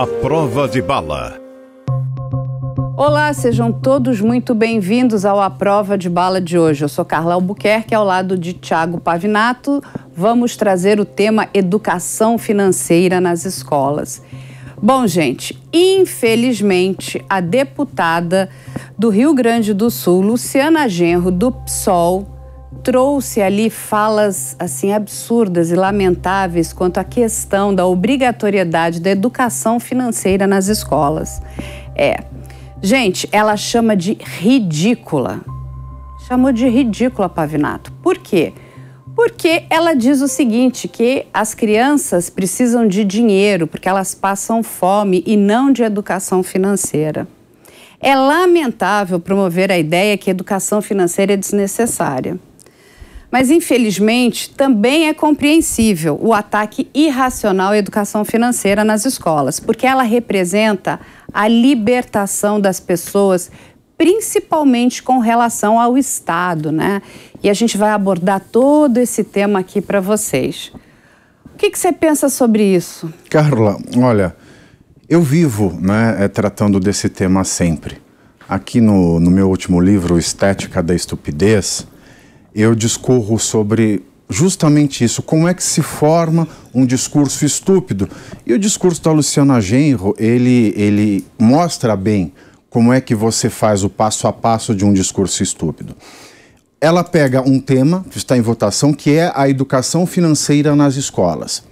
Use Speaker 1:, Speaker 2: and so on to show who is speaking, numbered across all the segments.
Speaker 1: A prova de bala.
Speaker 2: Olá, sejam todos muito bem-vindos ao A Prova de Bala de hoje. Eu sou Carla Albuquerque, ao lado de Thiago Pavinato. Vamos trazer o tema educação financeira nas escolas. Bom, gente, infelizmente, a deputada do Rio Grande do Sul, Luciana Genro, do PSOL, trouxe ali falas assim absurdas e lamentáveis quanto à questão da obrigatoriedade da educação financeira nas escolas. Gente, ela chama de ridícula. Chamou de ridícula, Pavinato. Por quê? Porque ela diz o seguinte, que as crianças precisam de dinheiro porque elas passam fome e não de educação financeira. É lamentável promover a ideia que a educação financeira é desnecessária. Mas, infelizmente, também é compreensível o ataque irracional à educação financeira nas escolas, porque ela representa a libertação das pessoas, principalmente com relação ao Estado, né? E a gente vai abordar todo esse tema aqui para vocês. O que você pensa sobre isso?
Speaker 3: Carla, olha, eu vivo, tratando desse tema sempre. Aqui no meu último livro, Estética da Estupidez, eu discorro sobre justamente isso, como é que se forma um discurso estúpido. E o discurso da Luciana Genro, ele mostra bem como é que você faz o passo a passo de um discurso estúpido. Ela pega um tema que está em votação, que é a educação financeira nas escolas.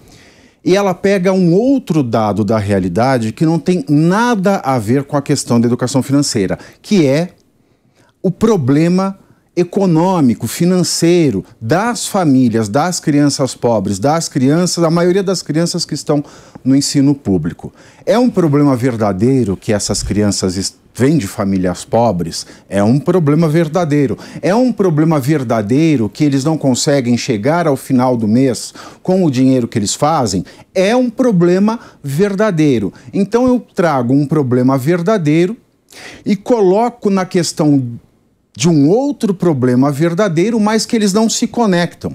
Speaker 3: E ela pega um outro dado da realidade que não tem nada a ver com a questão da educação financeira, que é o problema econômico, financeiro das famílias, das crianças pobres, a maioria das crianças que estão no ensino público. É um problema verdadeiro que essas crianças vêm de famílias pobres? É um problema verdadeiro. É um problema verdadeiro que eles não conseguem chegar ao final do mês com o dinheiro que eles fazem? É um problema verdadeiro. Então eu trago um problema verdadeiro e coloco na questão de um outro problema verdadeiro, mas que eles não se conectam.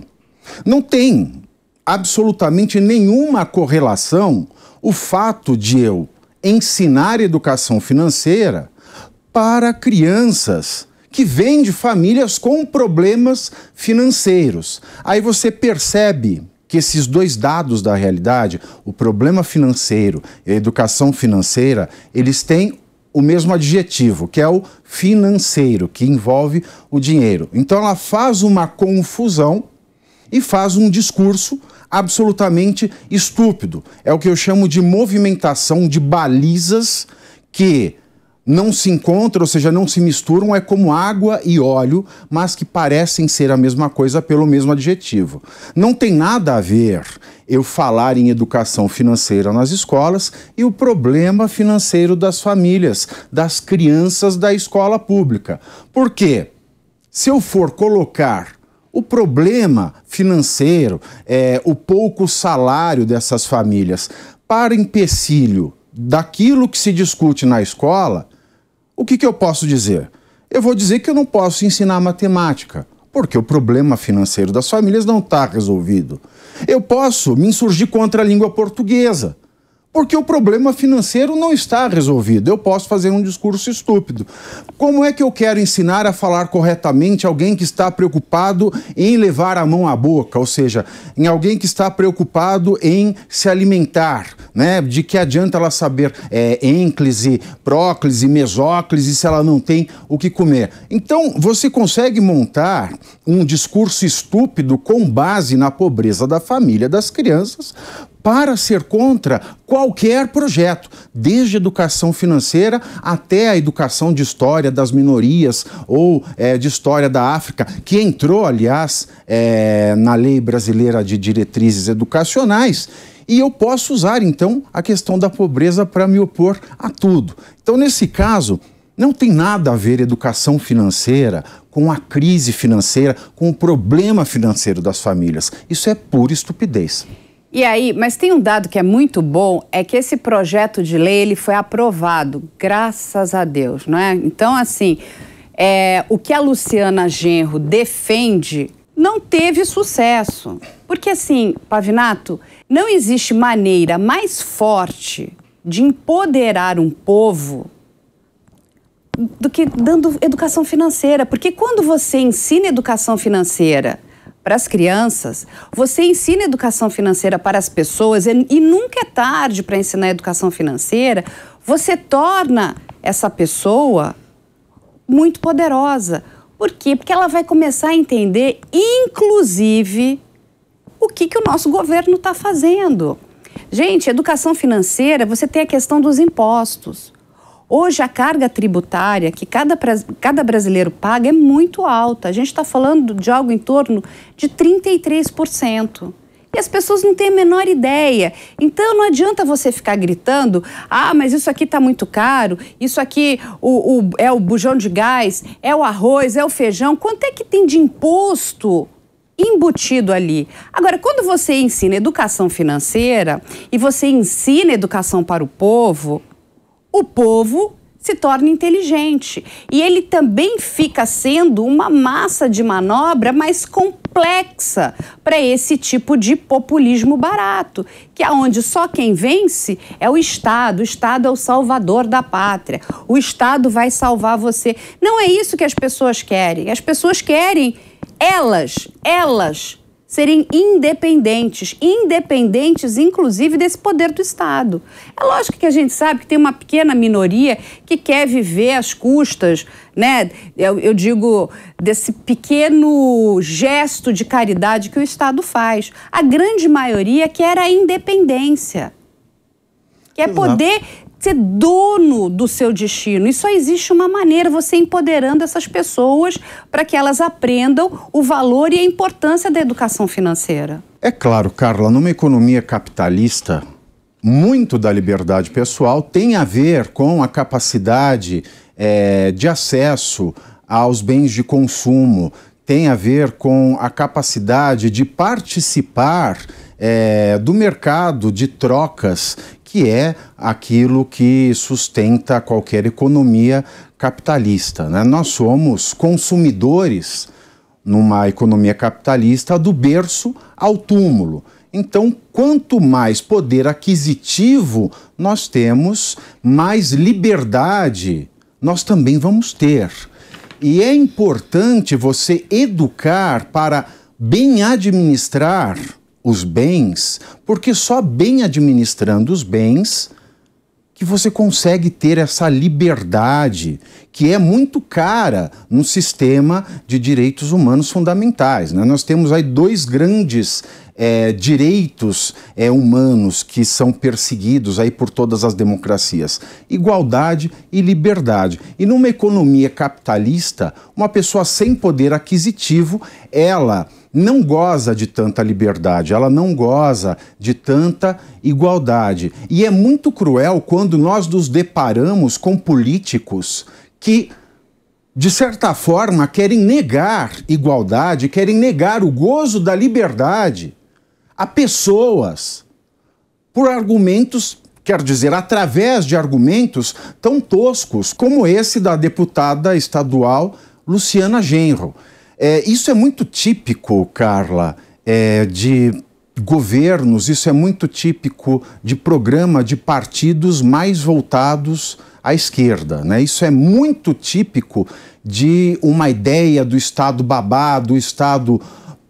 Speaker 3: Não tem absolutamente nenhuma correlação o fato de eu ensinar educação financeira para crianças que vêm de famílias com problemas financeiros. Aí você percebe que esses dois dados da realidade, o problema financeiro e a educação financeira, eles têm o mesmo adjetivo, que é o financeiro, que envolve o dinheiro. Então ela faz uma confusão e faz um discurso absolutamente estúpido. É o que eu chamo de movimentação de balizas que não se encontram, ou seja, não se misturam, é como água e óleo, mas que parecem ser a mesma coisa pelo mesmo adjetivo. Não tem nada a ver eu falar em educação financeira nas escolas e o problema financeiro das famílias, das crianças da escola pública. Por quê? Se eu for colocar o problema financeiro, o pouco salário dessas famílias, para empecilho daquilo que se discute na escola, o que eu posso dizer? Eu vou dizer que eu não posso ensinar matemática, porque o problema financeiro das famílias não está resolvido. Eu posso me insurgir contra a língua portuguesa, porque o problema financeiro não está resolvido. Eu posso fazer um discurso estúpido. Como é que eu quero ensinar a falar corretamente alguém que está preocupado em levar a mão à boca, ou seja, em alguém que está preocupado em se alimentar, né? De que adianta ela saber ênclise, próclise, mesóclise, se ela não tem o que comer? Então, você consegue montar um discurso estúpido com base na pobreza da família, das crianças, para ser contra qualquer projeto, desde educação financeira até a educação de história das minorias ou de história da África, que entrou, aliás, na Lei Brasileira de Diretrizes Educacionais. E eu posso usar, então, a questão da pobreza para me opor a tudo. Então, nesse caso, não tem nada a ver educação financeira com a crise financeira, com o problema financeiro das famílias. Isso é pura estupidez.
Speaker 2: E aí, mas tem um dado que é muito bom, é que esse projeto de lei, ele foi aprovado, graças a Deus, não é? Então, assim, o que a Luciana Genro defende não teve sucesso. Porque, assim, Pavinato, não existe maneira mais forte de empoderar um povo do que dando educação financeira. Porque quando você ensina educação financeira para as crianças, você ensina educação financeira para as pessoas, e nunca é tarde para ensinar educação financeira, você torna essa pessoa muito poderosa. Por quê? Porque ela vai começar a entender, inclusive, o que o nosso governo está fazendo. Gente, educação financeira, você tem a questão dos impostos. Hoje, a carga tributária que cada brasileiro paga é muito alta. A gente está falando de algo em torno de 33%. E as pessoas não têm a menor ideia. Então, não adianta você ficar gritando, mas isso aqui está muito caro, isso aqui é o bujão de gás, é o arroz, é o feijão. Quanto é que tem de imposto embutido ali? Agora, quando você ensina educação financeira e você ensina educação para o povo se torna inteligente. E ele também fica sendo uma massa de manobra mais complexa para esse tipo de populismo barato, que é onde só quem vence é o Estado. O Estado é o salvador da pátria. O Estado vai salvar você. Não é isso que as pessoas querem. As pessoas querem elas serem independentes, inclusive desse poder do Estado. É lógico que a gente sabe que tem uma pequena minoria que quer viver às custas, né? Eu digo, desse pequeno gesto de caridade que o Estado faz. A grande maioria quer a independência, quer poder ser dono do seu destino. E só existe uma maneira, você empoderando essas pessoas para que elas aprendam o valor e a importância da educação financeira.
Speaker 3: É claro, Carla, numa economia capitalista, muito da liberdade pessoal tem a ver com a capacidade de acesso aos bens de consumo, tem a ver com a capacidade de participar do mercado de trocas, que é aquilo que sustenta qualquer economia capitalista, né? Nós somos consumidores, numa economia capitalista, do berço ao túmulo. Então, quanto mais poder aquisitivo nós temos, mais liberdade nós também vamos ter. E é importante você educar para bem administrar os bens, porque só bem administrando os bens que você consegue ter essa liberdade, que é muito cara no sistema de direitos humanos fundamentais, né? Nós temos aí dois grandes direitos humanos que são perseguidos aí por todas as democracias: igualdade e liberdade. E numa economia capitalista, uma pessoa sem poder aquisitivo, ela não goza de tanta liberdade, ela não goza de tanta igualdade. E é muito cruel quando nós nos deparamos com políticos que, de certa forma, querem negar igualdade, querem negar o gozo da liberdade a pessoas por argumentos, quer dizer, através de argumentos tão toscos como esse da deputada estadual Luciana Genro. Isso é muito típico, Carla, de governos, isso é muito típico de programa de partidos mais voltados à esquerda, né? Isso é muito típico de uma ideia do Estado babá, do Estado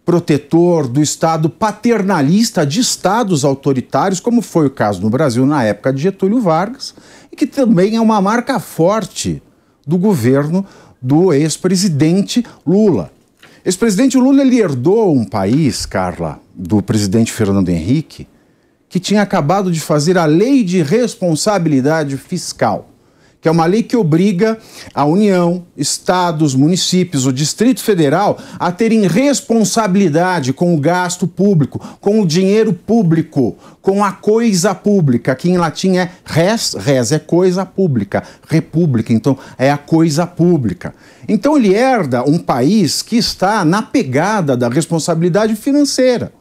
Speaker 3: protetor, do Estado paternalista, de estados autoritários, como foi o caso no Brasil na época de Getúlio Vargas, e que também é uma marca forte do governo do ex-presidente Lula. Ex-presidente Lula, ele herdou um país, Carla, do presidente Fernando Henrique, que tinha acabado de fazer a Lei de Responsabilidade Fiscal, que é uma lei que obriga a União, estados, municípios, o Distrito Federal a terem responsabilidade com o gasto público, com o dinheiro público, com a coisa pública, que em latim é res é coisa pública, república, então é a coisa pública. Então ele herda um país que está na pegada da responsabilidade financeira.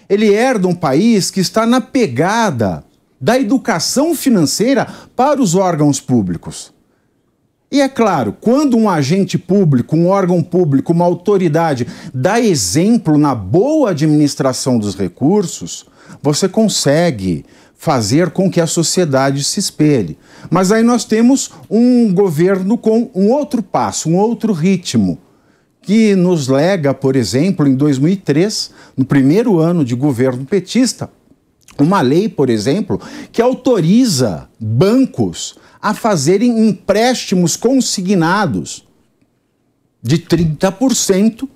Speaker 3: Ele herda um país que está na pegada da educação financeira para os órgãos públicos. E é claro, quando um agente público, um órgão público, uma autoridade dá exemplo na boa administração dos recursos, você consegue fazer com que a sociedade se espelhe. Mas aí nós temos um governo com um outro passo, um outro ritmo, que nos lega, por exemplo, em 2003, no primeiro ano de governo petista, uma lei, por exemplo, que autoriza bancos a fazerem empréstimos consignados de 30%,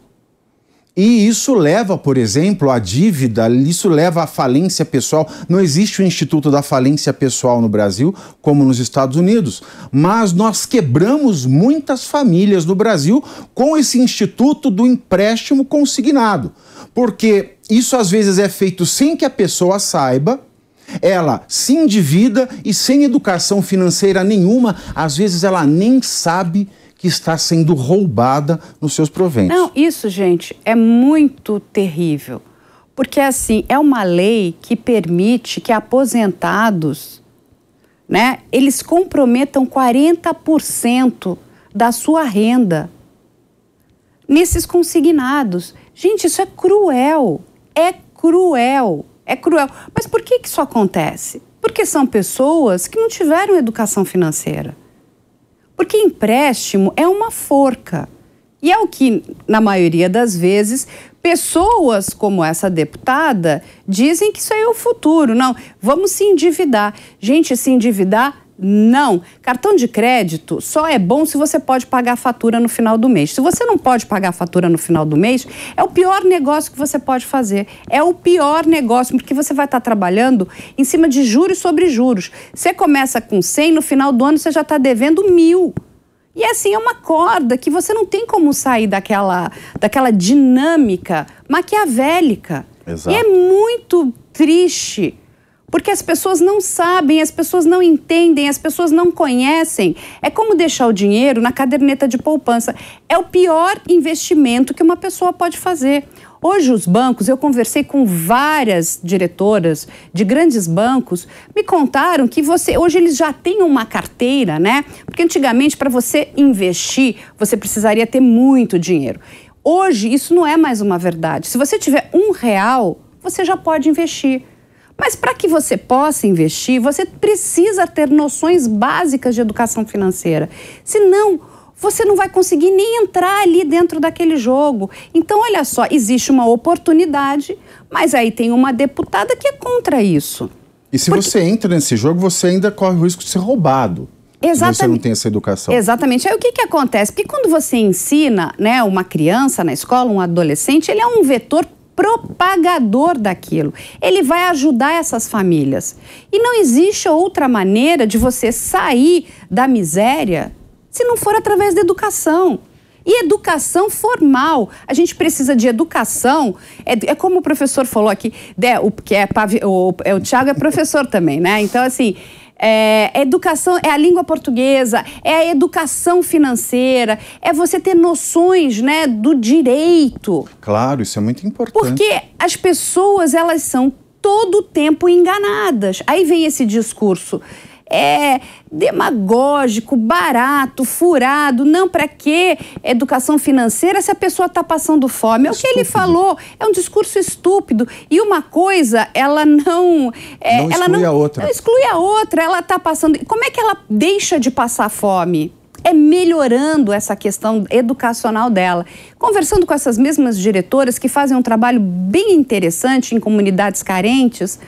Speaker 3: e isso leva, por exemplo, à dívida, isso leva à falência pessoal. Não existe o Instituto da Falência Pessoal no Brasil, como nos Estados Unidos, mas nós quebramos muitas famílias no Brasil com esse Instituto do empréstimo consignado, porque isso às vezes é feito sem que a pessoa saiba, ela se endivida e sem educação financeira nenhuma, às vezes ela nem sabe que está sendo roubada nos seus proventos.
Speaker 2: Não, isso, gente, é muito terrível. Porque, assim, é uma lei que permite que aposentados, né, eles comprometam 40% da sua renda nesses consignados. Gente, isso é cruel. É cruel. É cruel. Mas por que isso acontece? Porque são pessoas que não tiveram educação financeira. Porque empréstimo é uma forca. E é o que, na maioria das vezes, pessoas como essa deputada dizem que isso aí é o futuro. Não, vamos se endividar. Gente, se endividar, não. Cartão de crédito só é bom se você pode pagar a fatura no final do mês. Se você não pode pagar a fatura no final do mês, é o pior negócio que você pode fazer. É o pior negócio, porque você vai estar trabalhando em cima de juros sobre juros. Você começa com 100, no final do ano você já está devendo 1.000. E assim, é uma corda que você não tem como sair daquela dinâmica maquiavélica.
Speaker 3: Exato.
Speaker 2: E é muito triste. Porque as pessoas não sabem, as pessoas não entendem, as pessoas não conhecem. É como deixar o dinheiro na caderneta de poupança. É o pior investimento que uma pessoa pode fazer. Hoje os bancos, eu conversei com várias diretoras de grandes bancos, me contaram que hoje eles já têm uma carteira, né? Porque antigamente para você investir, você precisaria ter muito dinheiro. Hoje isso não é mais uma verdade. Se você tiver R$1, você já pode investir. Mas para que você possa investir, você precisa ter noções básicas de educação financeira. Senão, você não vai conseguir nem entrar ali dentro daquele jogo. Então, olha só, existe uma oportunidade, mas aí tem uma deputada que é contra isso.
Speaker 3: E se você entra nesse jogo, você ainda corre o risco de ser roubado.
Speaker 2: Exatamente.
Speaker 3: Se você não tem essa educação.
Speaker 2: Exatamente. Aí o que acontece? Porque quando você ensina, né, uma criança na escola, um adolescente, ele é um vetor propagador daquilo. Ele vai ajudar essas famílias. E não existe outra maneira de você sair da miséria se não for através da educação. E educação formal. A gente precisa de educação. É como o professor falou aqui, o Thiago é professor também, né? Então, assim, educação é a língua portuguesa, é a educação financeira, é você ter noções, né, do direito.
Speaker 3: Claro, isso é muito importante.
Speaker 2: Porque as pessoas, elas são todo o tempo enganadas. Aí vem esse discurso demagógico, barato, furado. Não, para que educação financeira se a pessoa está passando fome? É o que ele falou, é um discurso estúpido. E uma coisa, ela não exclui a outra. Não exclui a outra, ela está passando... Como é que ela deixa de passar fome? É melhorando essa questão educacional dela. Conversando com essas mesmas diretoras que fazem um trabalho bem interessante em comunidades carentes,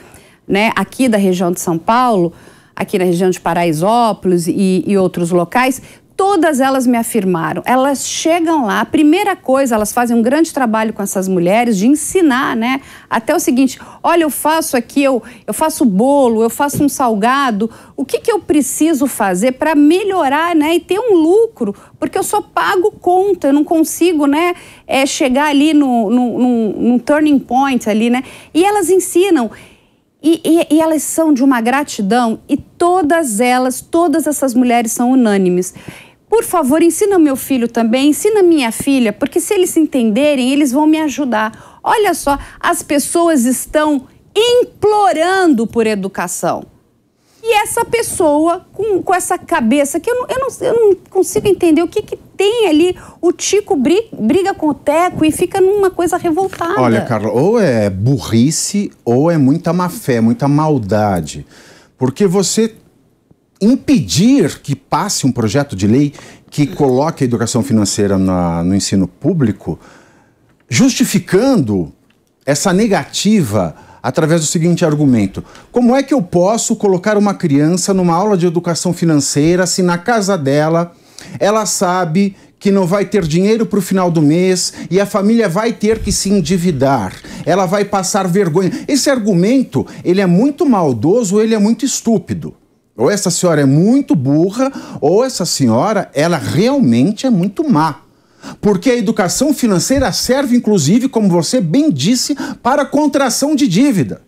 Speaker 2: né, aqui da região de São Paulo, aqui na região de Paraisópolis e outros locais, todas elas me afirmaram. Elas chegam lá, a primeira coisa, elas fazem um grande trabalho com essas mulheres de ensinar, né? Até o seguinte, olha, eu faço aqui, eu faço bolo, eu faço um salgado, o que eu preciso fazer para melhorar, né? E ter um lucro, porque eu só pago conta, eu não consigo, né? Chegar ali num turning point ali, né? E elas ensinam. E elas são de uma gratidão e todas essas mulheres são unânimes. Por favor, ensina meu filho também, ensina minha filha, porque se eles se entenderem, eles vão me ajudar. Olha só, as pessoas estão implorando por educação. E essa pessoa com essa cabeça, que eu não consigo entender o que tem ali, o Tico briga com o Teco e fica numa coisa revoltada.
Speaker 3: Olha, Carla, ou é burrice ou é muita má fé, muita maldade. Porque você impedir que passe um projeto de lei que coloque a educação financeira no ensino público, justificando essa negativa através do seguinte argumento: como é que eu posso colocar uma criança numa aula de educação financeira se na casa dela ela sabe que não vai ter dinheiro para o final do mês e a família vai ter que se endividar, ela vai passar vergonha? Esse argumento, ele é muito maldoso ou ele é muito estúpido. Ou essa senhora é muito burra, ou essa senhora, ela realmente é muito má. Porque a educação financeira serve, inclusive, como você bem disse, para contração de dívida.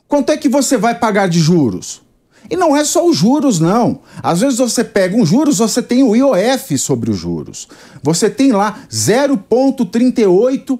Speaker 3: Quanto é que você vai pagar de juros? E não é só os juros, não. Às vezes você pega um juros, você tem o IOF sobre os juros. Você tem lá 0,38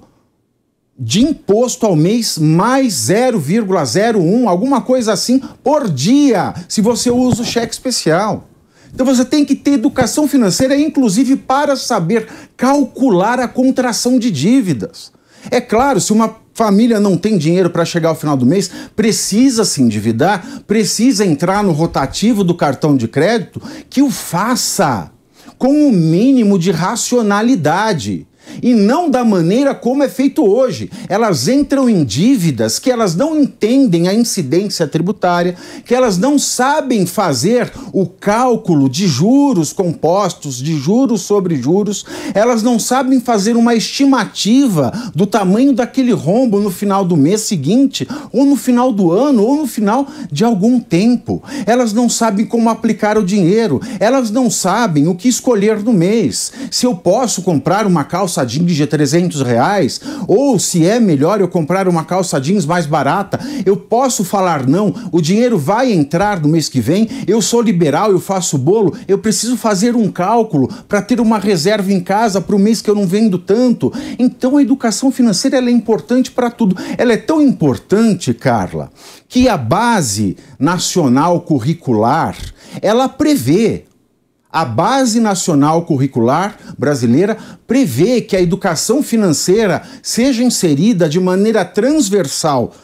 Speaker 3: de imposto ao mês, mais 0,01, alguma coisa assim, por dia, se você usa o cheque especial. Então você tem que ter educação financeira, inclusive para saber calcular a contração de dívidas. É claro, se uma família não tem dinheiro para chegar ao final do mês, precisa se endividar, precisa entrar no rotativo do cartão de crédito, que o faça com o mínimo de racionalidade. E não da maneira como é feito hoje. Elas entram em dívidas que elas não entendem a incidência tributária, que elas não sabem fazer o cálculo de juros compostos, de juros sobre juros, elas não sabem fazer uma estimativa do tamanho daquele rombo no final do mês seguinte, ou no final do ano, ou no final de algum tempo. Elas não sabem como aplicar o dinheiro, elas não sabem o que escolher no mês. Se eu posso comprar uma calça jeans de R$300, ou se é melhor eu comprar uma calça jeans mais barata, eu posso falar não, o dinheiro vai entrar no mês que vem, eu sou liberal, eu faço bolo, eu preciso fazer um cálculo para ter uma reserva em casa para o mês que eu não vendo tanto. Então a educação financeira, ela é importante para tudo. Ela é tão importante, Carla, que a Base Nacional Curricular, ela prevê, a Base Nacional Curricular Brasileira prevê que a educação financeira seja inserida de maneira transversal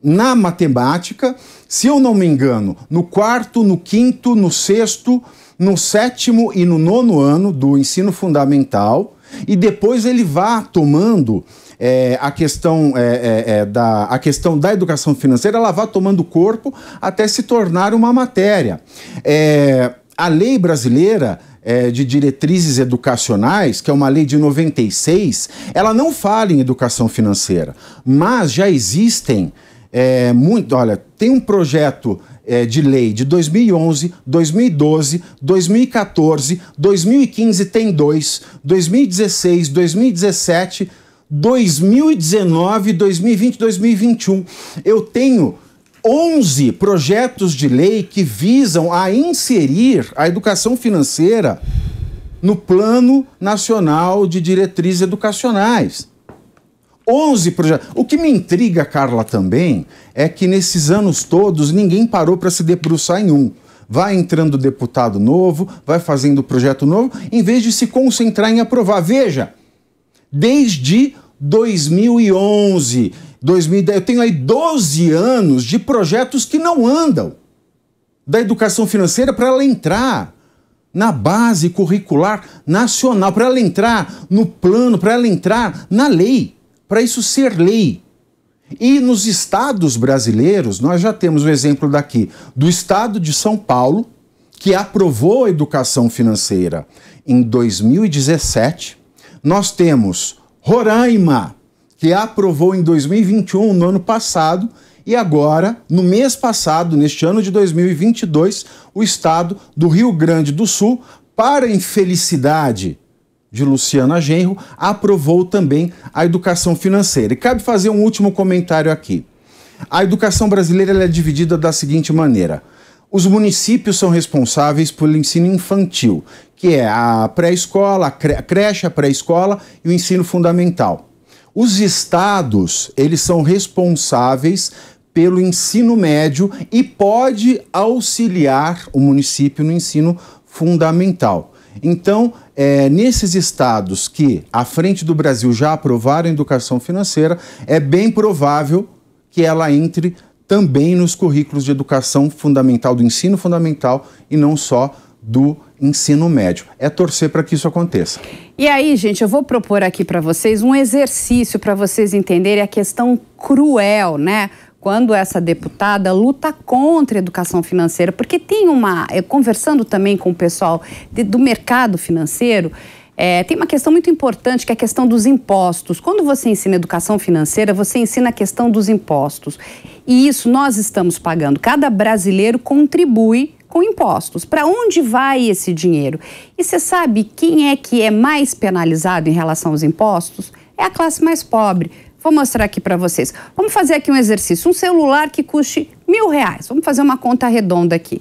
Speaker 3: na matemática, se eu não me engano, no 4º, no 5º, no 6º, no 7º e no 9º ano do ensino fundamental, e depois ele vá tomando a questão da educação financeira, ela vá tomando corpo até se tornar uma matéria. A lei brasileira de diretrizes educacionais, que é uma lei de 96, ela não fala em educação financeira, mas já existem tem um projeto de lei de 2011, 2012, 2014, 2015 tem 2, 2016, 2017, 2019, 2020, 2021. Eu tenho 11 projetos de lei que visam a inserir a educação financeira no Plano Nacional de Diretrizes Educacionais. 11 projetos. O que me intriga, Carla, também, é que nesses anos todos ninguém parou para se debruçar em um. Vai entrando deputado novo, vai fazendo projeto novo, em vez de se concentrar em aprovar. Veja, desde 2011... 2010, eu tenho aí 12 anos de projetos que não andam da educação financeira para ela entrar na base curricular nacional, para ela entrar no plano, para ela entrar na lei, para isso ser lei. E nos estados brasileiros, nós já temos o exemplo daqui, do estado de São Paulo, que aprovou a educação financeira em 2017. Nós temos Roraima, que aprovou em 2021, no ano passado, e agora, no mês passado, neste ano de 2022, o estado do Rio Grande do Sul, para a infelicidade de Luciana Genro, aprovou também a educação financeira. E cabe fazer um último comentário aqui. A educação brasileira ela é dividida da seguinte maneira: os municípios são responsáveis pelo ensino infantil, que é a pré-escola, a creche, a pré-escola e o ensino fundamental. Os estados, eles são responsáveis pelo ensino médio e pode auxiliar o município no ensino fundamental. Então, nesses estados que, à frente do Brasil, já aprovaram a educação financeira, é bem provável que ela entre também nos currículos de educação fundamental, do ensino fundamental e não só do ensino médio. É torcer para que isso aconteça.
Speaker 2: E aí, gente, eu vou propor aqui para vocês um exercício para vocês entenderem a questão cruel, né? Quando essa deputada luta contra a educação financeira, porque tem conversando também com o pessoal do mercado financeiro, tem uma questão muito importante que é a questão dos impostos. Quando você ensina educação financeira, você ensina a questão dos impostos. E isso nós estamos pagando. Cada brasileiro contribui com impostos. Para onde vai esse dinheiro? E você sabe quem é que é mais penalizado em relação aos impostos? É a classe mais pobre. Vou mostrar aqui para vocês. Vamos fazer aqui um exercício. Um celular que custe R$1.000. Vamos fazer uma conta redonda aqui.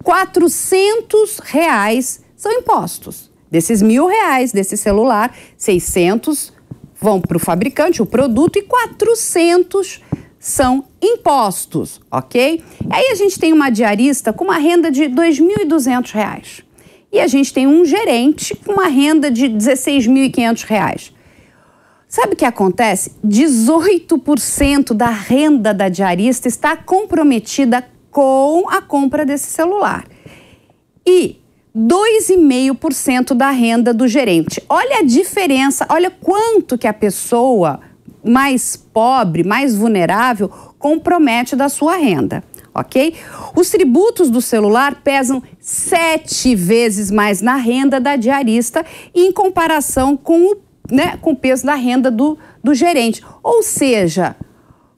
Speaker 2: R$400 são impostos. Desses R$1.000 desse celular, 600 vão para o fabricante, o produto, e 400 são impostos, ok? Aí a gente tem uma diarista com uma renda de R$2.200. E a gente tem um gerente com uma renda de R$16.500. Sabe o que acontece? 18% da renda da diarista está comprometida com a compra desse celular. E 2,5% da renda do gerente. Olha a diferença, olha quanto que a pessoa mais pobre, mais vulnerável, compromete da sua renda, ok? Os tributos do celular pesam 7 vezes mais na renda da diarista em comparação com o peso da renda do gerente. Ou seja,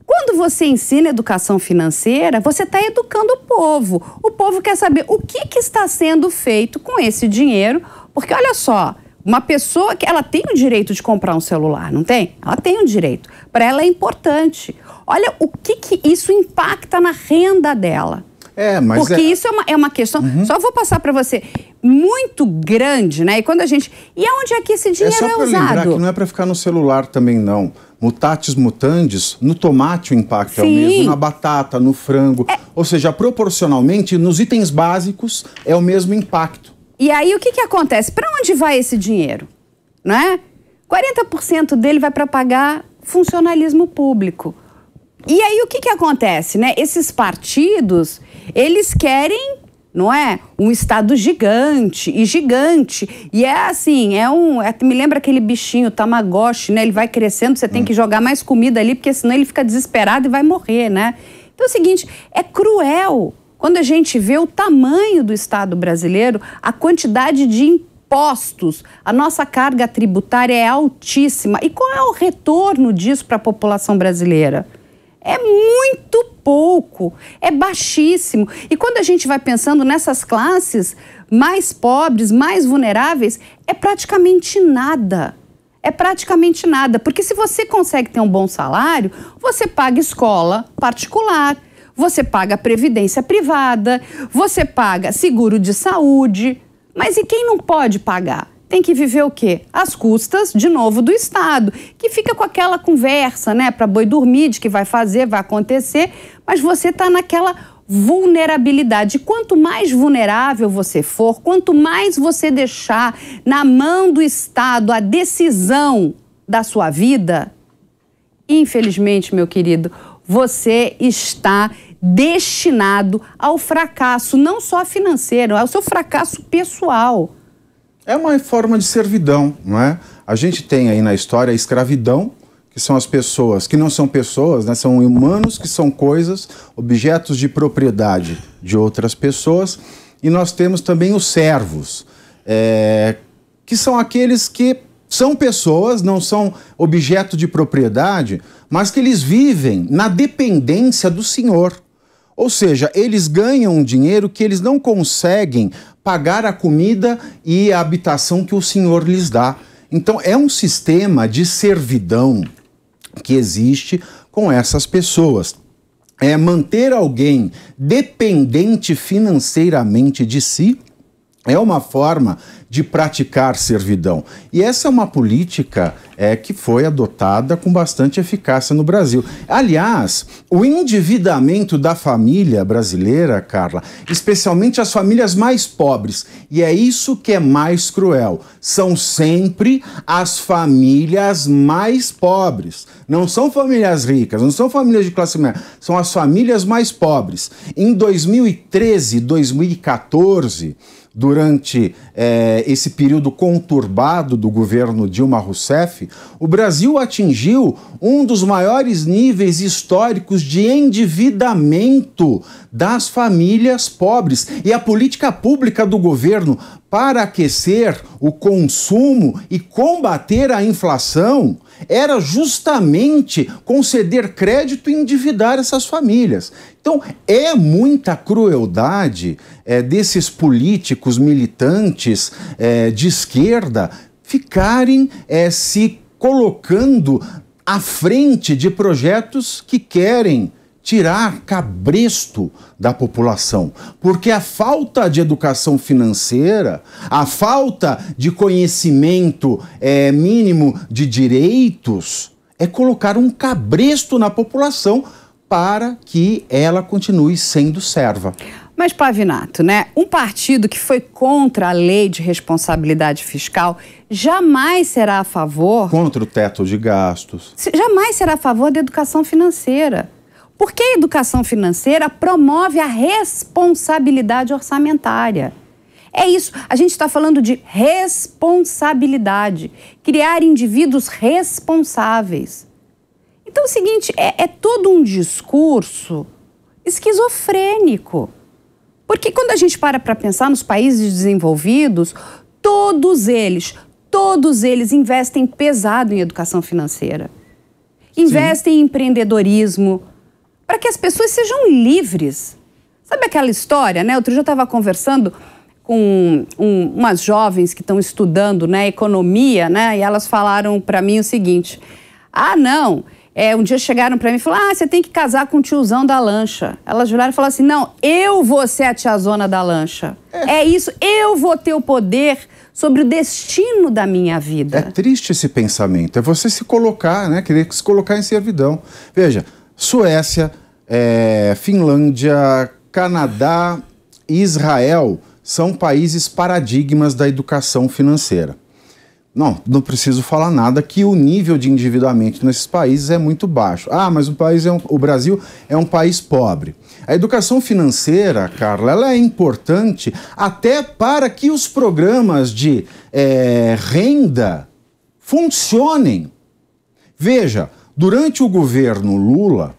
Speaker 2: quando você ensina educação financeira, você está educando o povo. O povo quer saber o que está sendo feito com esse dinheiro, porque olha só, uma pessoa que ela tem o direito de comprar um celular, não tem? Ela tem o direito. Para ela é importante. Olha o que isso impacta na renda dela. Porque isso é uma questão, só vou passar para você, muito grande, né? E quando a gente... E aonde é que esse dinheiro é usado? É só para lembrar
Speaker 3: que não é para ficar no celular também, não. Mutatis mutandis, no tomate o impacto é o mesmo, na batata, no frango. Ou seja, proporcionalmente, nos itens básicos é o mesmo impacto.
Speaker 2: E aí o que acontece? Para onde vai esse dinheiro? Não é? 40% dele vai para pagar funcionalismo público. E aí o que acontece, né? Esses partidos, eles querem, não é? Um Estado gigante. E é assim, me lembra aquele bichinho, o Tamagotchi, né? Ele vai crescendo, você tem que jogar mais comida ali, porque senão ele fica desesperado e vai morrer, né? Então é o seguinte, é cruel quando a gente vê o tamanho do Estado brasileiro, a quantidade de impostos, a nossa carga tributária é altíssima. E qual é o retorno disso para a população brasileira? É muito pouco, é baixíssimo. E quando a gente vai pensando nessas classes mais pobres, mais vulneráveis, é praticamente nada. É praticamente nada, porque se você consegue ter um bom salário, você paga escola particular, você paga previdência privada, você paga seguro de saúde. Mas e quem não pode pagar? Tem que viver o quê? Às custas, de novo, do Estado, que fica com aquela conversa, né, para boi dormir, de que vai fazer, vai acontecer, mas você está naquela vulnerabilidade. Quanto mais vulnerável você for, quanto mais você deixar na mão do Estado a decisão da sua vida, infelizmente, meu querido, você está destinado ao fracasso, não só financeiro, ao seu fracasso pessoal.
Speaker 3: É uma forma de servidão, não é? A gente tem aí na história a escravidão, que são as pessoas, que não são pessoas, né? São humanos, que são coisas, objetos de propriedade de outras pessoas. E nós temos também os servos, que são aqueles que são pessoas, não são objeto de propriedade, mas que eles vivem na dependência do senhor. Ou seja, eles ganham um dinheiro que eles não conseguem pagar a comida e a habitação que o senhor lhes dá. Então é um sistema de servidão que existe com essas pessoas. É manter alguém dependente financeiramente de si É uma forma de praticar servidão. E essa é uma política que foi adotada com bastante eficácia no Brasil. Aliás, o endividamento da família brasileira, Carla, especialmente as famílias mais pobres, e é isso que é mais cruel, são sempre as famílias mais pobres. Não são famílias ricas, não são famílias de classe média, são as famílias mais pobres. Em 2013, 2014... durante esse período conturbado do governo Dilma Rousseff, o Brasil atingiu um dos maiores níveis históricos de endividamento das famílias pobres. E a política pública do governo para aquecer o consumo e combater a inflação era justamente conceder crédito e endividar essas famílias. Então, é muita crueldade desses políticos militantes de esquerda ficarem se colocando à frente de projetos que querem tirar cabresto da população, porque a falta de educação financeira, a falta de conhecimento mínimo de direitos, é colocar um cabresto na população para que ela continue sendo serva.
Speaker 2: Mas, Pavinato, né? Um partido que foi contra a lei de responsabilidade fiscal jamais será a favor...
Speaker 3: Contra o teto de gastos.
Speaker 2: Jamais será a favor da educação financeira. Porque a educação financeira promove a responsabilidade orçamentária. É isso, a gente está falando de responsabilidade, criar indivíduos responsáveis. Então é o seguinte, é todo um discurso esquizofrênico. Porque quando a gente para pensar nos países desenvolvidos, todos eles investem pesado em educação financeira. Investem em empreendedorismo, para que as pessoas sejam livres. Sabe aquela história, né? Outro dia eu estava conversando com umas jovens que estão estudando, né, economia, né? E elas falaram para mim o seguinte: não, um dia chegaram para mim e falaram: você tem que casar com o tiozão da lancha. Elas viraram e falaram assim: não, eu vou ser a tiazona da lancha. É isso, eu vou ter o poder sobre o destino da minha vida.
Speaker 3: É triste esse pensamento, é você se colocar, né, querer se colocar em servidão. Veja, Suécia, Finlândia, Canadá e Israel são países paradigmas da educação financeira. Não preciso falar nada que o nível de endividamento nesses países é muito baixo. Mas o Brasil é um país pobre. A educação financeira, Carla, ela é importante até para que os programas de renda funcionem. Veja, durante o governo Lula,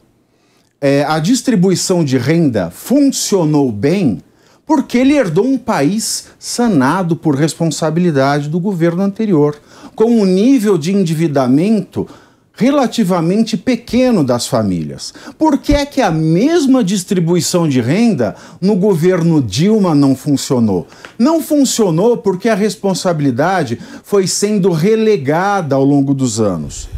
Speaker 3: a distribuição de renda funcionou bem porque ele herdou um país sanado por responsabilidade do governo anterior, com um nível de endividamento relativamente pequeno das famílias. Por que é que a mesma distribuição de renda no governo Dilma não funcionou? Não funcionou porque a responsabilidade foi sendo relegada ao longo dos anos.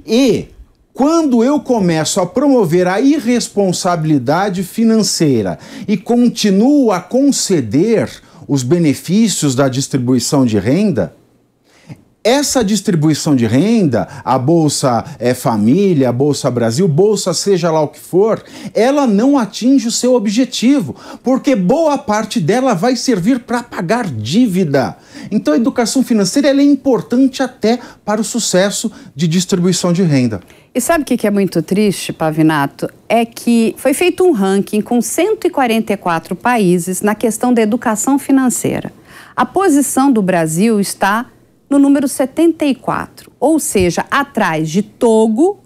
Speaker 3: E quando eu começo a promover a irresponsabilidade financeira e continuo a conceder os benefícios da distribuição de renda, essa distribuição de renda, a Bolsa Família, a Bolsa Brasil, Bolsa seja lá o que for, ela não atinge o seu objetivo, porque boa parte dela vai servir para pagar dívida. Então a educação financeira ela é importante até para o sucesso de distribuição de renda.
Speaker 2: E sabe o que é muito triste, Pavinato? É que foi feito um ranking com 144 países na questão da educação financeira. A posição do Brasil está no número 74, ou seja, atrás de Togo,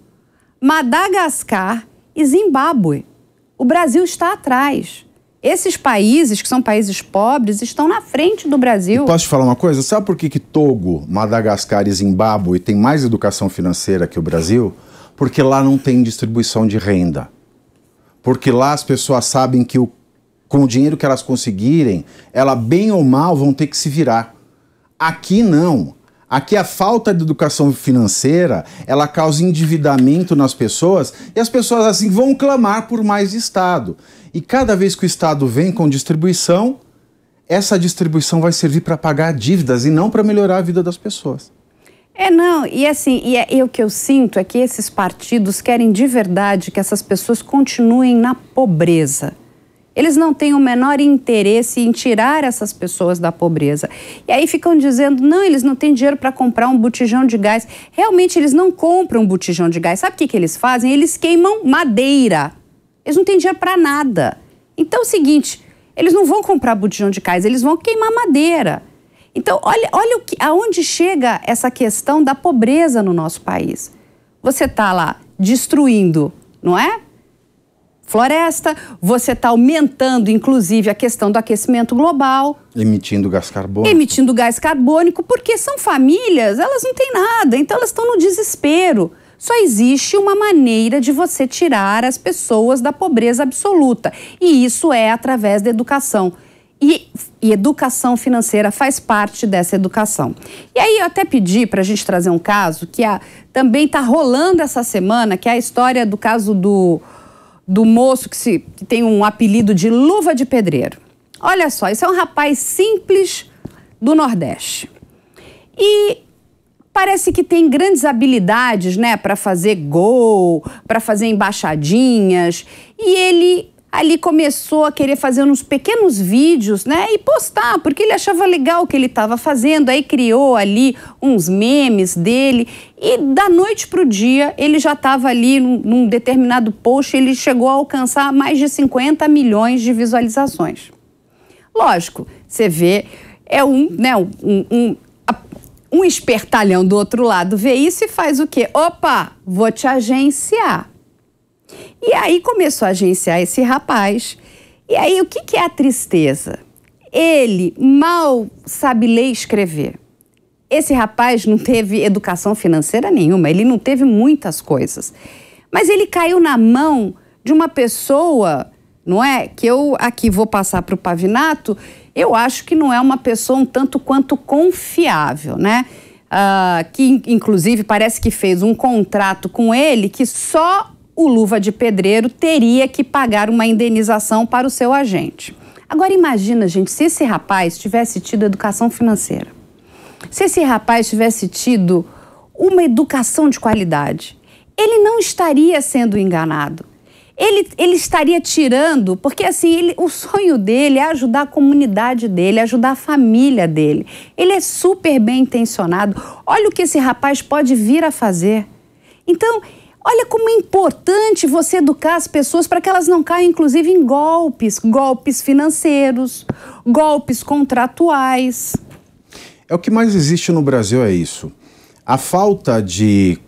Speaker 2: Madagascar e Zimbábue. O Brasil está atrás. Esses países, que são países pobres, estão na frente do Brasil.
Speaker 3: E posso te falar uma coisa? Sabe por que Togo, Madagascar e Zimbábue têm mais educação financeira que o Brasil? Porque lá não tem distribuição de renda. Porque lá as pessoas sabem que com o dinheiro que elas conseguirem, elas bem ou mal vão ter que se virar. Aqui não. Aqui a falta de educação financeira, ela causa endividamento nas pessoas e as pessoas assim vão clamar por mais Estado. E cada vez que o Estado vem com distribuição, essa distribuição vai servir para pagar dívidas e não para melhorar a vida das pessoas.
Speaker 2: Não, e assim, o que eu sinto é que esses partidos querem de verdade que essas pessoas continuem na pobreza. Eles não têm o menor interesse em tirar essas pessoas da pobreza. E aí ficam dizendo, não, eles não têm dinheiro para comprar um botijão de gás. Realmente, eles não compram um botijão de gás. Sabe o que eles fazem? Eles queimam madeira. Eles não têm dinheiro para nada. Então é o seguinte, eles não vão comprar botijão de gás, eles vão queimar madeira. Então, olha aonde chega essa questão da pobreza no nosso país. Você está lá destruindo, não é? Floresta, você está aumentando, inclusive, a questão do aquecimento global.
Speaker 3: Emitindo gás carbônico.
Speaker 2: Emitindo gás carbônico, porque são famílias, elas não têm nada, então elas estão no desespero. Só existe uma maneira de você tirar as pessoas da pobreza absoluta, e isso é através da educação. E educação financeira faz parte dessa educação. E aí eu até pedi para a gente trazer um caso que também está rolando essa semana, que é a história do caso do moço que tem um apelido de Luva de Pedreiro. Olha só, isso é um rapaz simples do Nordeste. E parece que tem grandes habilidades, né, para fazer gol, para fazer embaixadinhas. E ele ali começou a querer fazer uns pequenos vídeos, né, e postar, porque ele achava legal o que ele estava fazendo. Aí criou ali uns memes dele e da noite para o dia ele já estava ali num determinado post, ele chegou a alcançar mais de 50 milhões de visualizações. Lógico, você vê, um espertalhão do outro lado vê isso e faz o quê? Opa, vou te agenciar. E aí começou a agenciar esse rapaz. E aí o que é a tristeza? Ele mal sabe ler e escrever. Esse rapaz não teve educação financeira nenhuma, ele não teve muitas coisas. Mas ele caiu na mão de uma pessoa, não é? Que eu aqui vou passar para o Pavinato, eu acho que não é uma pessoa um tanto quanto confiável, né? Que inclusive parece que fez um contrato com ele que só o Luva de Pedreiro teria que pagar uma indenização para o seu agente. Agora imagina, gente, se esse rapaz tivesse tido educação financeira, se esse rapaz tivesse tido uma educação de qualidade, ele não estaria sendo enganado. Ele estaria tirando, porque assim, o sonho dele é ajudar a comunidade dele, ajudar a família dele. Ele é super bem intencionado. Olha o que esse rapaz pode vir a fazer. Então, olha como é importante você educar as pessoas para que elas não caiam, inclusive, em golpes financeiros, golpes contratuais.
Speaker 3: O que mais existe no Brasil é isso. A falta de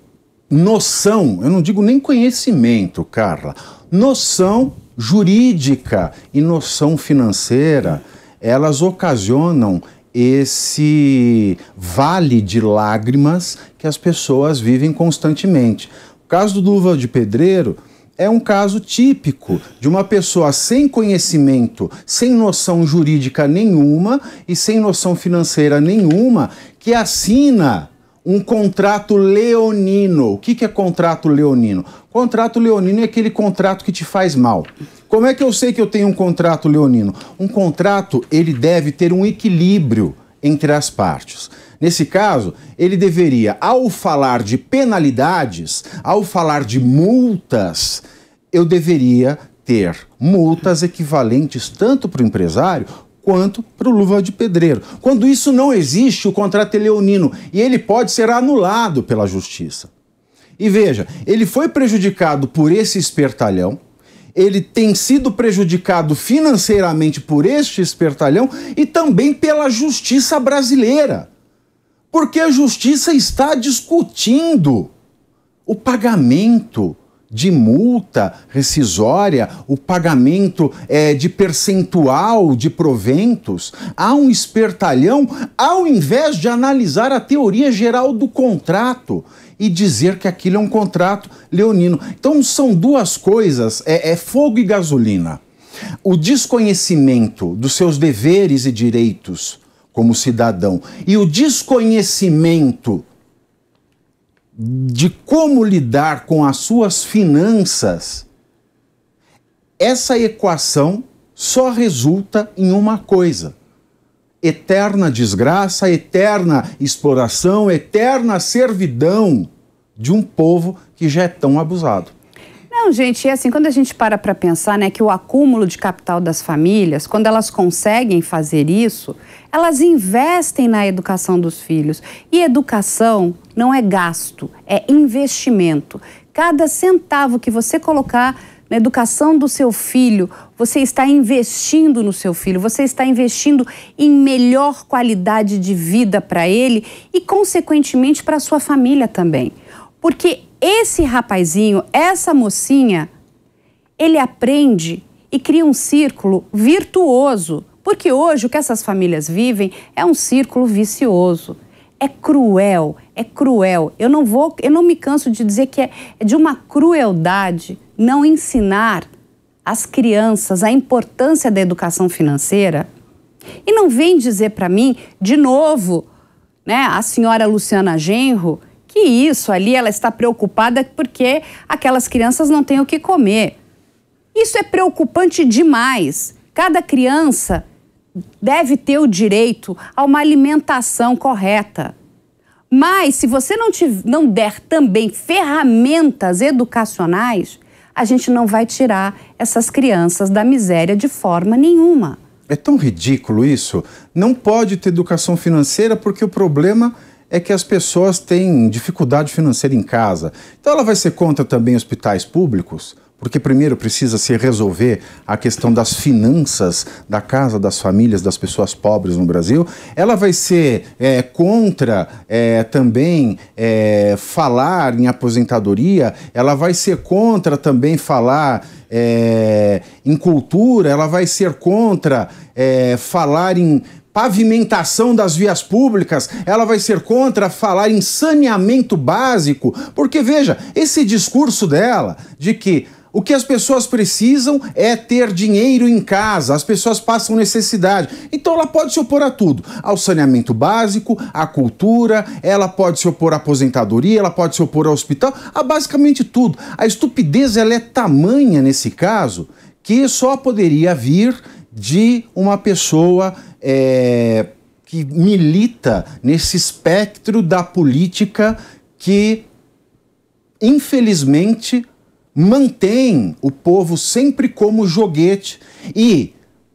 Speaker 3: noção, eu não digo nem conhecimento, Carla, noção jurídica e noção financeira, elas ocasionam esse vale de lágrimas que as pessoas vivem constantemente. O caso do Luva de Pedreiro é um caso típico de uma pessoa sem conhecimento, sem noção jurídica nenhuma e sem noção financeira nenhuma, que assina um contrato leonino. O que é contrato leonino? Contrato leonino é aquele contrato que te faz mal. Como é que eu sei que eu tenho um contrato leonino? Um contrato, ele deve ter um equilíbrio entre as partes. Nesse caso, ele deveria, ao falar de penalidades, ao falar de multas, eu deveria ter multas equivalentes tanto para o empresário quanto para o Luva de Pedreiro. Quando isso não existe, o contrato é leonino e ele pode ser anulado pela justiça. E veja, ele foi prejudicado por esse espertalhão, ele tem sido prejudicado financeiramente por este espertalhão e também pela justiça brasileira. Porque a justiça está discutindo o pagamento de multa rescisória, o pagamento de percentual de proventos a um espertalhão, ao invés de analisar a teoria geral do contrato e dizer que aquilo é um contrato leonino. Então são duas coisas, é fogo e gasolina. O desconhecimento dos seus deveres e direitos como cidadão e o desconhecimento de como lidar com as suas finanças, essa equação só resulta em uma coisa: eterna desgraça, eterna exploração, eterna servidão de um povo que já é tão abusado.
Speaker 2: Não, gente, é assim, quando a gente para pensar, né, que o acúmulo de capital das famílias, quando elas conseguem fazer isso, elas investem na educação dos filhos. E educação não é gasto, é investimento. Cada centavo que você colocar na educação do seu filho, você está investindo no seu filho, você está investindo em melhor qualidade de vida para ele e, consequentemente, para a sua família também. Porque esse rapazinho, essa mocinha, ele aprende e cria um círculo virtuoso. Porque hoje o que essas famílias vivem é um círculo vicioso. É cruel, é cruel. Eu não me canso de dizer que é de uma crueldade não ensinar às crianças a importância da educação financeira. E não vem dizer para mim, de novo, né, a senhora Luciana Genro, que isso ali ela está preocupada porque aquelas crianças não têm o que comer. Isso é preocupante demais. Cada criança deve ter o direito a uma alimentação correta. Mas se você não der também ferramentas educacionais, a gente não vai tirar essas crianças da miséria de forma nenhuma.
Speaker 3: É tão ridículo isso. Não pode ter educação financeira porque o problema é que as pessoas têm dificuldade financeira em casa. Então ela vai ser contra também hospitais públicos? Porque primeiro precisa se resolver a questão das finanças da casa, das famílias, das pessoas pobres no Brasil. Ela vai ser contra também falar em aposentadoria. Ela vai ser contra também falar em cultura. Ela vai ser contra falar em pavimentação das vias públicas, ela vai ser contra falar em saneamento básico, porque veja, esse discurso dela de que o que as pessoas precisam é ter dinheiro em casa, as pessoas passam necessidade. Então ela pode se opor a tudo, ao saneamento básico, à cultura, ela pode se opor à aposentadoria, ela pode se opor ao hospital, a basicamente tudo. A estupidez ela é tamanha nesse caso que só poderia vir de uma pessoa que milita nesse espectro da política que, infelizmente, mantém o povo sempre como joguete e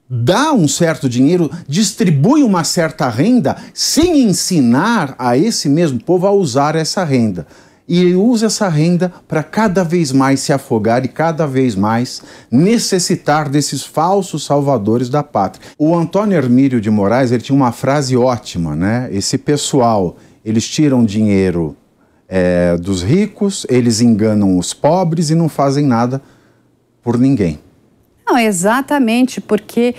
Speaker 3: dá um certo dinheiro, distribui uma certa renda sem ensinar a esse mesmo povo a usar essa renda. E ele usa essa renda para cada vez mais se afogar e cada vez mais necessitar desses falsos salvadores da pátria. O Antônio Hermílio de Moraes, ele tinha uma frase ótima, né? Esse pessoal, eles tiram dinheiro dos ricos, eles enganam os pobres e não fazem nada por ninguém.
Speaker 2: Não, exatamente, porque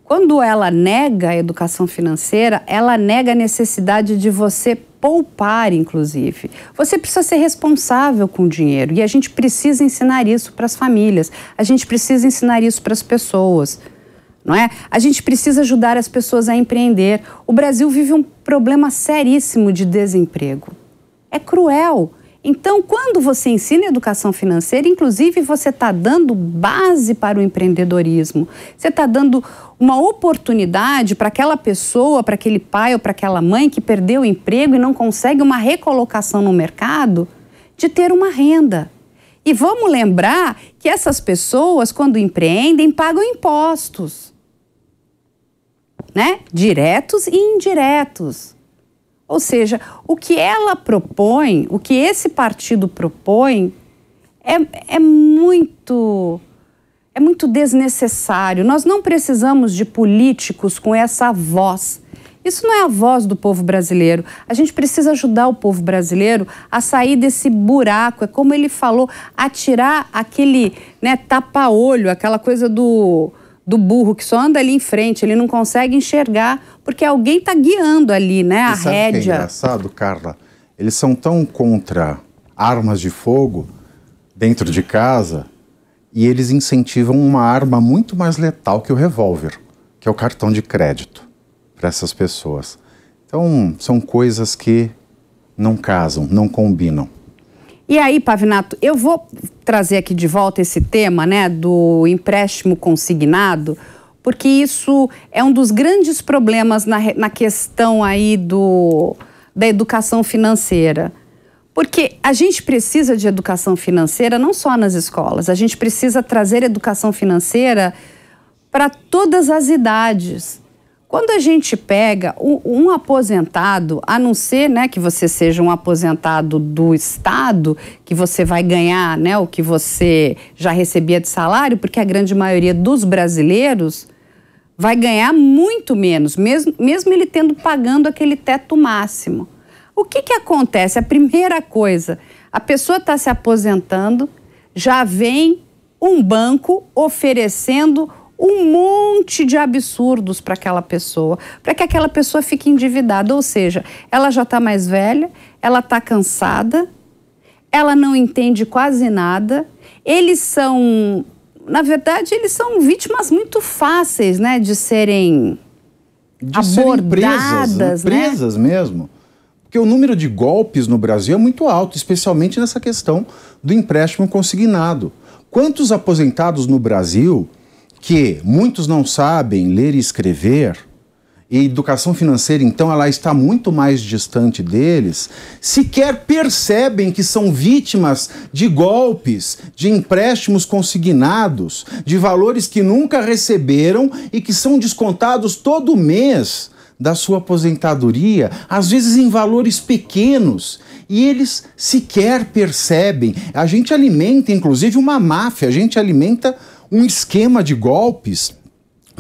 Speaker 2: quando ela nega a educação financeira, ela nega a necessidade de você poupar, inclusive. Você precisa ser responsável com o dinheiro e a gente precisa ensinar isso para as famílias, a gente precisa ensinar isso para as pessoas, não é? A gente precisa ajudar as pessoas a empreender. O Brasil vive um problema seríssimo de desemprego. É cruel. Então, quando você ensina educação financeira, inclusive você está dando base para o empreendedorismo. Você está dando uma oportunidade para aquela pessoa, para aquele pai ou para aquela mãe que perdeu o emprego e não consegue uma recolocação no mercado, de ter uma renda. E vamos lembrar que essas pessoas, quando empreendem, pagam impostos, né? Diretos e indiretos. Ou seja, o que ela propõe, o que esse partido propõe, é muito desnecessário. Nós não precisamos de políticos com essa voz. Isso não é a voz do povo brasileiro. A gente precisa ajudar o povo brasileiro a sair desse buraco. É como ele falou, a tirar aquele, né, tapa-olho, aquela coisa do burro que só anda ali em frente, ele não consegue enxergar, porque alguém está guiando ali, né, a
Speaker 3: rédea. Sabe o que é engraçado, Carla? Eles são tão contra armas de fogo dentro de casa e eles incentivam uma arma muito mais letal que o revólver, que é o cartão de crédito para essas pessoas. Então, são coisas que não casam, não combinam.
Speaker 2: E aí, Pavinato, eu vou trazer aqui de volta esse tema, né, do empréstimo consignado, porque isso é um dos grandes problemas na questão aí da educação financeira. Porque a gente precisa de educação financeira não só nas escolas, a gente precisa trazer educação financeira para todas as idades. Quando a gente pega um aposentado, a não ser, né, que você seja um aposentado do Estado, que você vai ganhar, né, o que você já recebia de salário, porque a grande maioria dos brasileiros vai ganhar muito menos, mesmo ele pagando aquele teto máximo. O que acontece? A primeira coisa, a pessoa está se aposentando, já vem um banco oferecendo um monte de absurdos para aquela pessoa, para que aquela pessoa fique endividada. Ou seja, ela já está mais velha, ela está cansada, ela não entende quase nada. Eles são, na verdade, eles são vítimas muito fáceis, né, de serem abordadas,
Speaker 3: presas mesmo. Porque o número de golpes no Brasil é muito alto, especialmente nessa questão do empréstimo consignado. Quantos aposentados no Brasil que muitos não sabem ler e escrever, e a educação financeira, então, ela está muito mais distante deles, sequer percebem que são vítimas de golpes, de empréstimos consignados, de valores que nunca receberam e que são descontados todo mês da sua aposentadoria, às vezes em valores pequenos, e eles sequer percebem. A gente alimenta, inclusive, uma máfia, a gente alimenta um esquema de golpes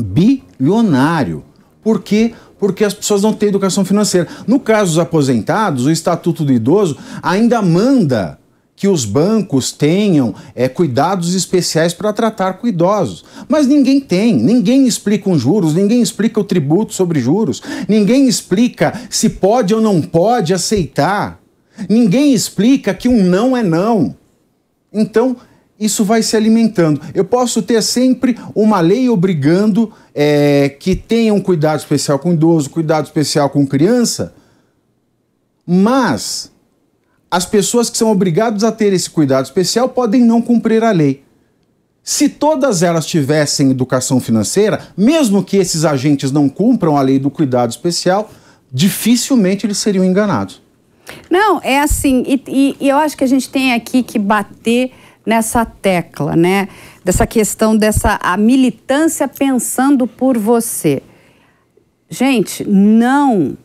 Speaker 3: bilionário. Por quê? Porque as pessoas não têm educação financeira. No caso dos aposentados, o Estatuto do Idoso ainda manda que os bancos tenham cuidados especiais para tratar com idosos. Mas ninguém tem, ninguém explica os juros, ninguém explica o tributo sobre juros, ninguém explica se pode ou não pode aceitar, ninguém explica que um não é não. Então, isso vai se alimentando. Eu posso ter sempre uma lei obrigando que tenha um cuidado especial com idoso, cuidado especial com criança, mas as pessoas que são obrigadas a ter esse cuidado especial podem não cumprir a lei. Se todas elas tivessem educação financeira, mesmo que esses agentes não cumpram a lei do cuidado especial, dificilmente eles seriam enganados.
Speaker 2: Não, é assim, e eu acho que a gente tem aqui que bater nessa tecla, né? Dessa questão a militância pensando por você. Gente, não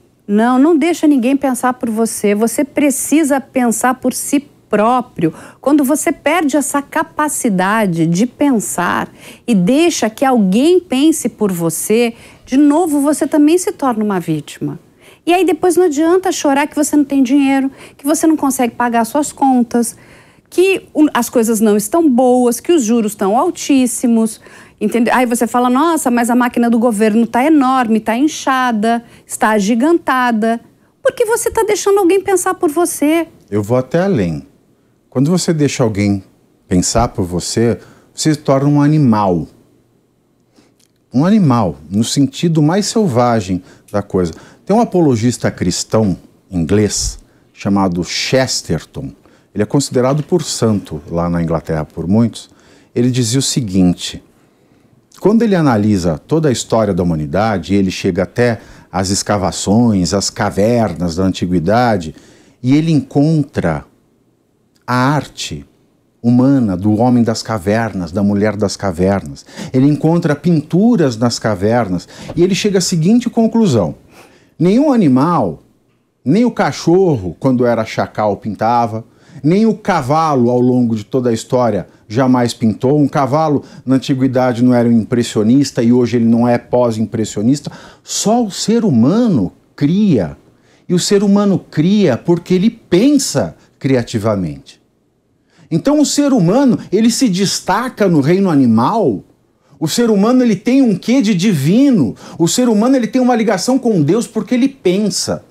Speaker 2: deixa ninguém pensar por você. Você precisa pensar por si próprio. Quando você perde essa capacidade de pensar e deixa que alguém pense por você, de novo você também se torna uma vítima. E aí depois não adianta chorar que você não tem dinheiro, que você não consegue pagar suas contas, que as coisas não estão boas, que os juros estão altíssimos, entendeu? Aí você fala, nossa, mas a máquina do governo está enorme, está inchada, está agigantada, porque você está deixando alguém pensar por você.
Speaker 3: Eu vou até além. Quando você deixa alguém pensar por você, você se torna um animal. Um animal, no sentido mais selvagem da coisa. Tem um apologista cristão inglês chamado Chesterton. Ele é considerado por santo lá na Inglaterra por muitos. Ele dizia o seguinte: quando ele analisa toda a história da humanidade, ele chega até as escavações, as cavernas da antiguidade, e ele encontra a arte humana do homem das cavernas, da mulher das cavernas. Ele encontra pinturas nas cavernas e ele chega à seguinte conclusão: nenhum animal, nem o cachorro, quando era chacal, pintava, nem o cavalo, ao longo de toda a história, jamais pintou. Um cavalo, na antiguidade, não era um impressionista e hoje ele não é pós-impressionista. Só o ser humano cria. E o ser humano cria porque ele pensa criativamente. Então o ser humano, ele se destaca no reino animal. O ser humano, ele tem um quê de divino. O ser humano, ele tem uma ligação com Deus porque ele pensa.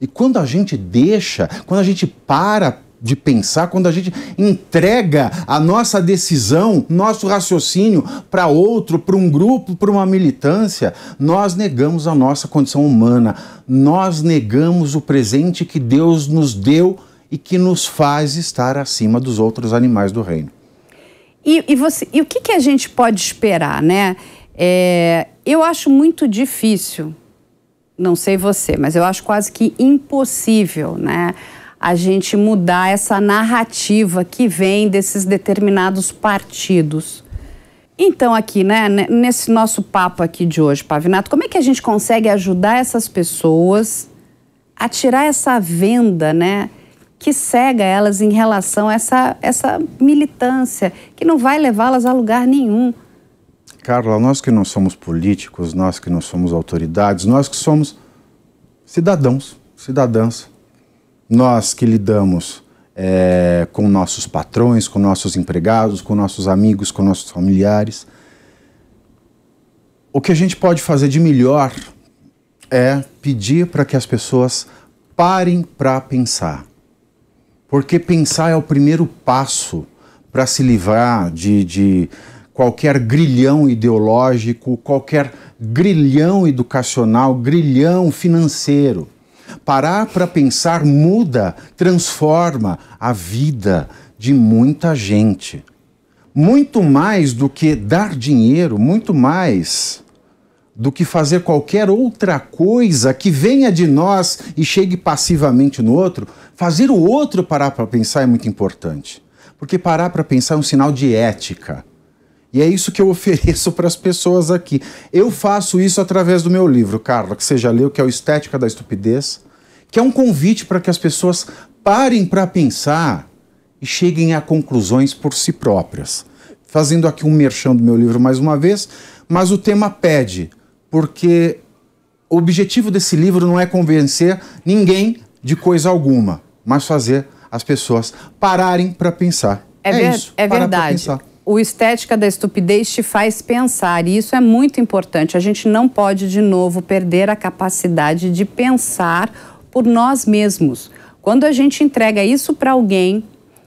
Speaker 3: E quando a gente deixa, quando a gente para de pensar, quando a gente entrega a nossa decisão, nosso raciocínio para outro, para um grupo, para uma militância, nós negamos a nossa condição humana, nós negamos o presente que Deus nos deu e que nos faz estar acima dos outros animais do reino.
Speaker 2: E o que a gente pode esperar, né? Eu acho muito difícil, não sei você, mas eu acho quase que impossível, né, a gente mudar essa narrativa que vem desses determinados partidos. Então aqui, né, nesse nosso papo aqui de hoje, Pavinato, como é que a gente consegue ajudar essas pessoas a tirar essa venda, né, que cega elas em relação a essa militância, que não vai levá-las a lugar nenhum?
Speaker 3: Carla, nós que não somos políticos, nós que não somos autoridades, nós que somos cidadãos, cidadãs, nós que lidamos com nossos patrões, com nossos empregados, com nossos amigos, com nossos familiares. O que a gente pode fazer de melhor é pedir para que as pessoas parem para pensar. Porque pensar é o primeiro passo para se livrar de qualquer grilhão ideológico, qualquer grilhão educacional, grilhão financeiro. Parar para pensar muda, transforma a vida de muita gente. Muito mais do que dar dinheiro, muito mais do que fazer qualquer outra coisa que venha de nós e chegue passivamente no outro, fazer o outro parar para pensar é muito importante. Porque parar para pensar é um sinal de ética. E é isso que eu ofereço para as pessoas aqui. Eu faço isso através do meu livro, Carla, que você já leu, que é o Estética da Estupidez, que é um convite para que as pessoas parem para pensar e cheguem a conclusões por si próprias. Fazendo aqui um merchan do meu livro mais uma vez, mas o tema pede, porque o objetivo desse livro não é convencer ninguém de coisa alguma, mas fazer as pessoas pararem para pensar.
Speaker 2: Isso, é verdade. O Estética da Estupidez te faz pensar, e isso é muito importante. A gente não pode, de novo, perder a capacidade de pensar por nós mesmos. Quando a gente entrega isso para alguém,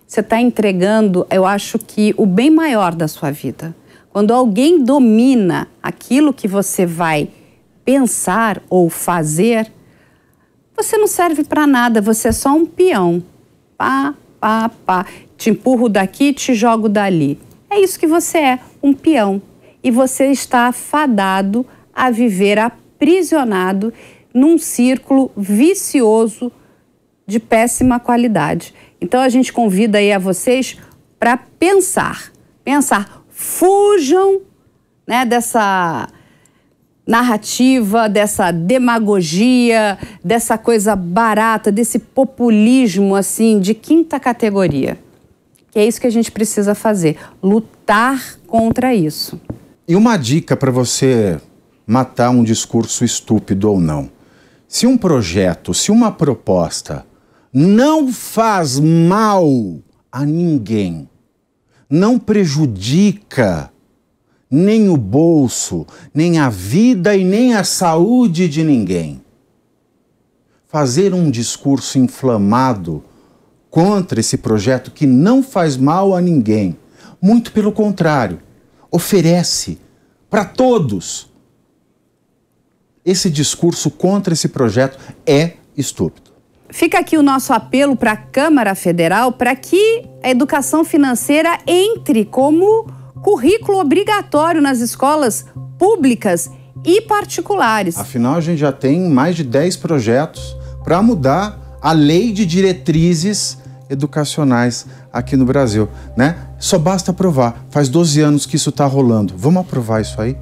Speaker 2: você está entregando, eu acho que o bem maior da sua vida. Quando alguém domina aquilo que você vai pensar ou fazer, você não serve para nada, você é só um peão. Pá, pá, pá. Te empurro daqui, te jogo dali. É isso que você é, um peão. E você está fadado a viver aprisionado num círculo vicioso de péssima qualidade. Então a gente convida aí a vocês para pensar. Fujam, né, dessa narrativa, dessa demagogia, dessa coisa barata, desse populismo assim de quinta categoria. Que é isso que a gente precisa fazer, lutar contra isso.
Speaker 3: E uma dica para você matar um discurso estúpido ou não. Se um projeto, se uma proposta não faz mal a ninguém, não prejudica nem o bolso, nem a vida e nem a saúde de ninguém, fazer um discurso inflamado contra esse projeto que não faz mal a ninguém, muito pelo contrário, oferece para todos. Esse discurso contra esse projeto é estúpido.
Speaker 2: Fica aqui o nosso apelo para a Câmara Federal para que a educação financeira entre como currículo obrigatório nas escolas públicas e particulares.
Speaker 3: Afinal, a gente já tem mais de 10 projetos para mudar a lei de diretrizes educacionais aqui no Brasil, né? Só basta aprovar. Faz 12 anos que isso está rolando. Vamos aprovar isso aí?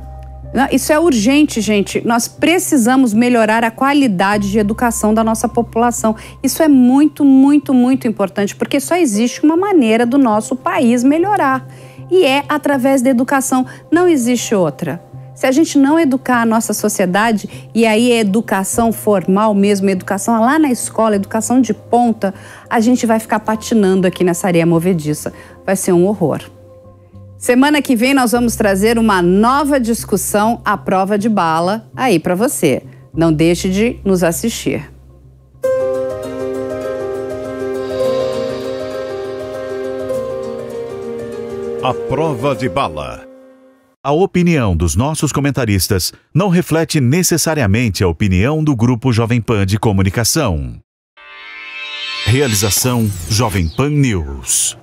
Speaker 2: Isso é urgente, gente. Nós precisamos melhorar a qualidade de educação da nossa população. Isso é muito, muito, muito importante, porque só existe uma maneira do nosso país melhorar. E é através da educação. Não existe outra. Se a gente não educar a nossa sociedade, e aí é educação formal mesmo, educação lá na escola, educação de ponta, a gente vai ficar patinando aqui nessa areia movediça. Vai ser um horror. Semana que vem nós vamos trazer uma nova discussão à prova de bala aí para você. Não deixe de nos assistir.
Speaker 1: À prova de bala. A opinião dos nossos comentaristas não reflete necessariamente a opinião do Grupo Jovem Pan de Comunicação. Realização Jovem Pan News.